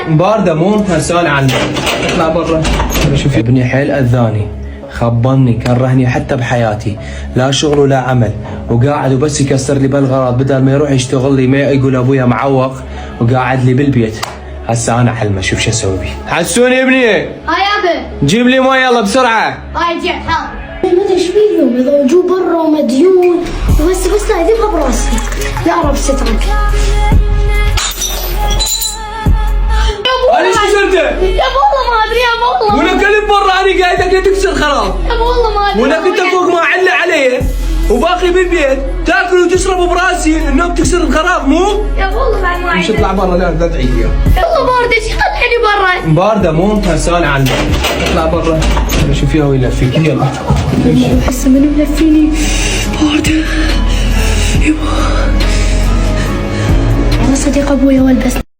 باردة مو هسالة عنك. اطلع برا. شوف ابني حيل اذاني، خبني، كرهني حتى بحياتي، لا شغل ولا عمل، وقاعد وبس يكسر لي بالغراض بدل ما يروح يشتغل لي، ما يقول ابويا معوق وقاعد لي بالبيت. هسه انا حلمه، شوف شو اسوي بيه. حسوني ابني. هاي يابا. جيب لي مي يلا بسرعة. هاي جيت حاضر. ما ادري ايش بيهم يضوجوا برا ومديون، بس لا يذبها براسي. يا رب سترك. انا ايش كسرته؟ يا والله ما ادري يا والله. وانا كلب برا انا قاعدك تكسر خراب. يا والله ما ادري. وانا كنت فوق ما عله علي وباقي بالبيت تاكل وتشرب براسي انهم تكسر الخراب مو؟ يا والله بعد ما مش اطلع برا لا تعيد يا. والله باردة ايش قطعني برا؟ باردة مو هسالة عنك. اطلع برا. شوف يا ويلي فيك يلا. احس منو ملفيني. باردة. يبا. انا صديق ابويا والبس.